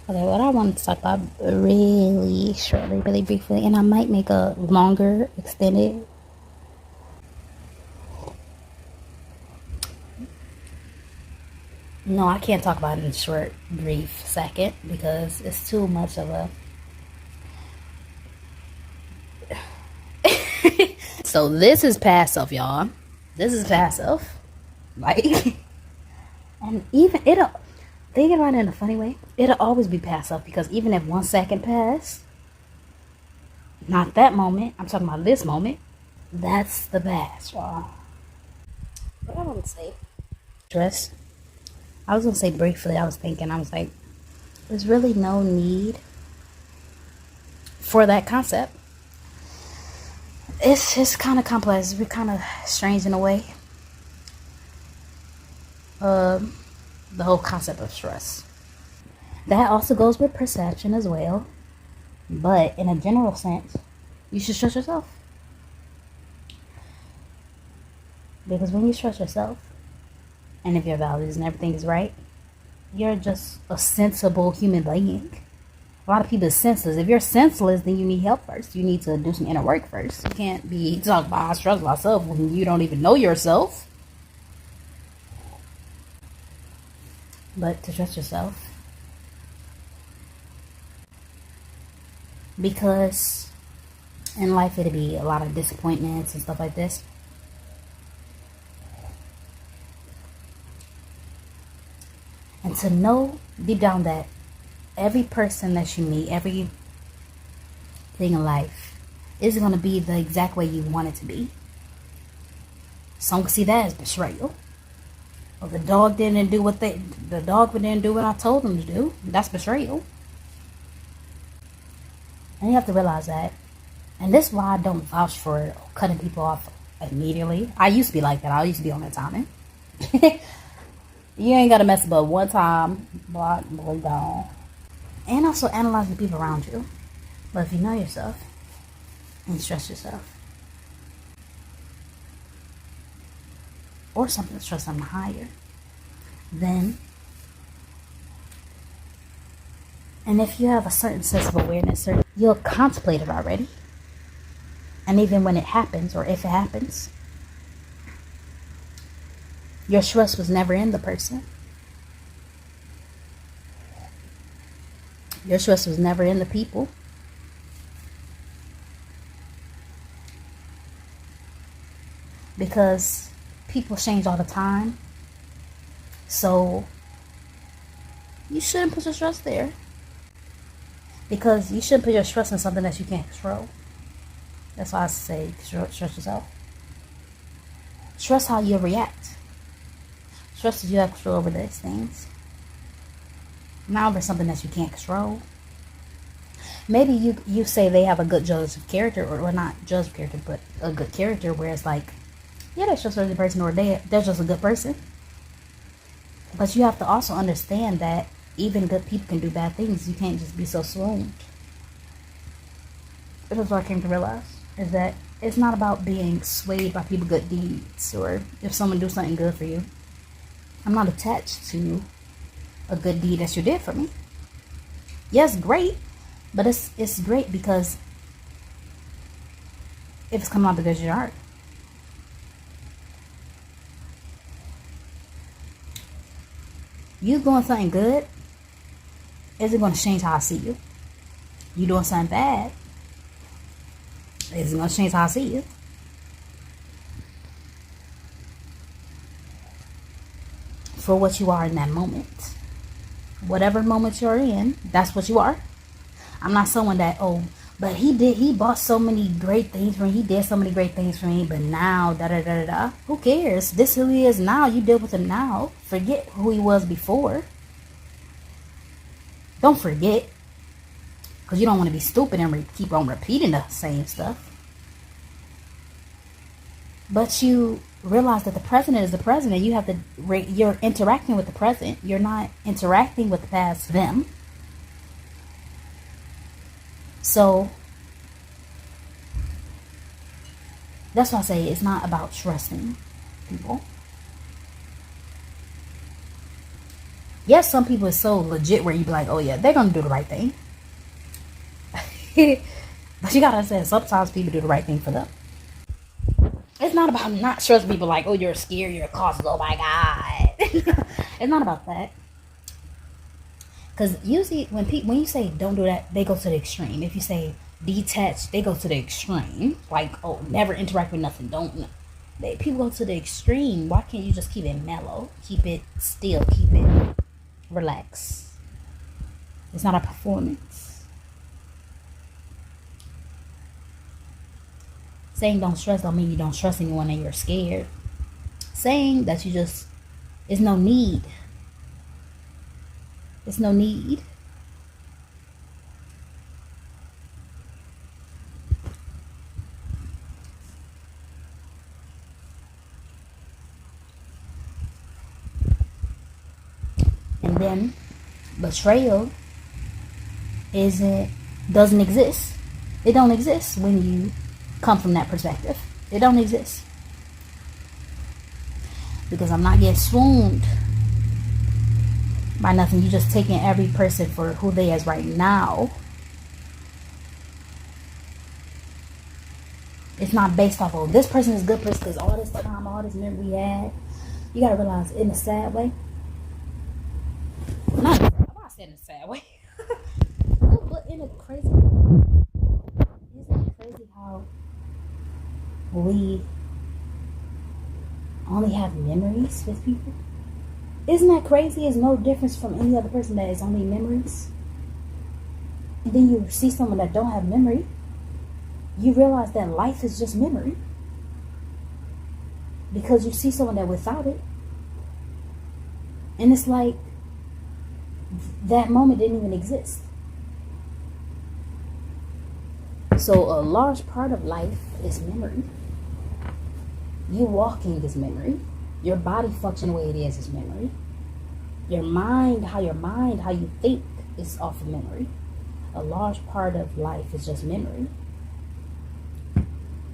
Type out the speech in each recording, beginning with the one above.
Okay, what I wanted to talk about really shortly, really briefly, and I might make a longer, extended. No, I can't talk about it in a short, brief second because it's too much of a. So this is passive, y'all. This is passive. Like, and even it'll. Think about it in a funny way. It'll always be passive because even if 1 second passed, not that moment. I'm talking about this moment. That's the past, y'all. What I want to say. Stress. I was gonna say briefly. I was thinking. I was like, there's really no need for that concept. It's just kind of complex. It's kind of strange in a way. The whole concept of stress. That also goes with perception as well. But in a general sense, you should stress yourself. Because when you stress yourself, and if your values and everything is right, you're just a sensible human being. A lot of people are senseless. If you're senseless, then you need help first. You need to do some inner work first. You can't be talking about I stress myself when you don't even know yourself. But to trust yourself. Because in life it'll be a lot of disappointments and stuff like this. And to know deep down that every person that you meet, everything in life isn't going to be the exact way you want it to be. Some can see that as betrayal. Well, the dog didn't do what I told them to do. That's betrayal. And you have to realize that. And this is why I don't vouch for cutting people off immediately. I used to be like that. I used to be on that timing. You ain't got to mess up one time. Block, boy, gone. And also analyze the people around you. But if you know yourself and stress yourself, or something to trust something higher, then, and if you have a certain sense of awareness, you'll contemplate it already. And even when it happens, or if it happens, your trust was never in the person. Your trust was never in the people. Because people change all the time. So you shouldn't put your trust there. Because you shouldn't put your trust in something that you can't control. That's why I say trust yourself. Trust how you react. Trust that you have control over these things. Now there's something that you can't control. Maybe you say they have a good judge of character, or not judge of character, but a good character, where it's like, yeah, they're just a good person, or they're just a good person. But you have to also understand that even good people can do bad things. You can't just be so swooned. That's what I came to realize, is that it's not about being swayed by people's good deeds, or if someone do something good for you. I'm not attached to a good deed that you did for me. Yes, great, but it's great because if it's coming out of the good of your heart. You doing something good isn't going to change how I see you. You doing something bad isn't going to change how I see you. For what you are in that moment. Whatever moment you're in, that's what you are. I'm not someone that, but he bought so many great things for me. He did so many great things for me, but now, da-da-da-da-da. Who cares? This is who he is now. You deal with him now. Forget who he was before. Don't forget. Because you don't want to be stupid and keep on repeating the same stuff. But you realize that the present is the present, and you have to. You're interacting with the present. You're not interacting with the past them. So that's why I say it's not about trusting people. Yes, some people are so legit where you be like, oh yeah, they're gonna do the right thing. But you gotta understand, sometimes people do the right thing for them. It's not about not trusting people like, oh, you're scared, you're cautious, oh my God. It's not about that. Because usually when you say don't do that, they go to the extreme. If you say detach, they go to the extreme. Like, oh, never interact with nothing. Don't. People go to the extreme. Why can't you just keep it mellow? Keep it still. Keep it relaxed. It's not a performance. Saying don't stress don't mean you don't trust anyone and you're scared. Saying that you just, there's no need. There's no need. And then betrayal doesn't exist. It don't exist when you come from that perspective. It don't exist. Because I'm not getting swooned by nothing. You just taking every person for who they is right now. It's not based off of this person is a good person because all this time, all this memory we had. You gotta realize in a sad way. Not in a sad, I'm not saying in a sad way. But in a crazy way. Isn't it crazy how we only have memories with people? Isn't that crazy? It's no difference from any other person that is only memories. And then you see someone that don't have memory. You realize that life is just memory. Because you see someone that without it. And it's like that moment didn't even exist. So a large part of life is memory. You walking is memory. Your body functioning the way it is memory. Your mind, how you think is off of memory. A large part of life is just memory.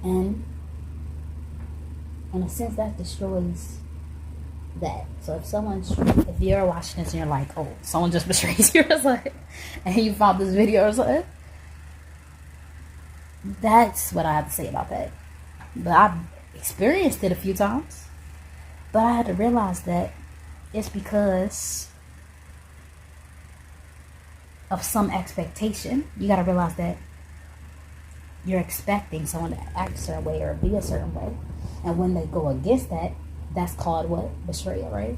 And in a sense that destroys that. So if you're watching this and you're like, oh, someone just betrays you or something, and you found this video or something, that's what I have to say about that. But I've experienced it a few times. But I had to realize that it's because of some expectation. You got to realize that you're expecting someone to act a certain way or be a certain way. And when they go against that, that's called what? Betrayal, right?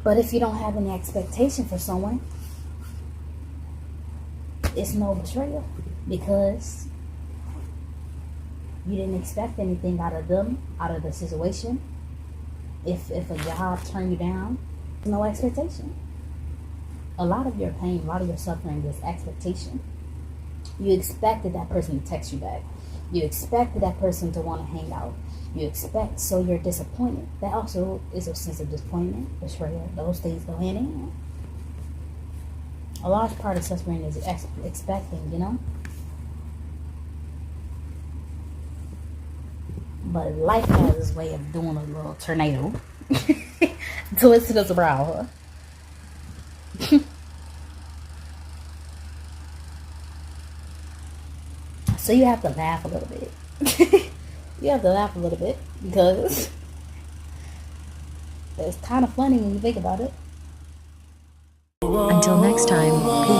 But if you don't have any expectation for someone, it's no betrayal because you didn't expect anything out of them, out of the situation. If a job turned you down, no expectation. A lot of your pain, a lot of your suffering is expectation. You expected that person to text you back. You expected that person to want to hang out. So you're disappointed. That also is a sense of disappointment, betrayal. Those things go hand in hand. A large part of suffering is expecting, you know? But life has this way of doing a little tornado. Twisting us around, huh? So you have to laugh a little bit. You have to laugh a little bit because it's kind of funny when you think about it. Until next time, peace.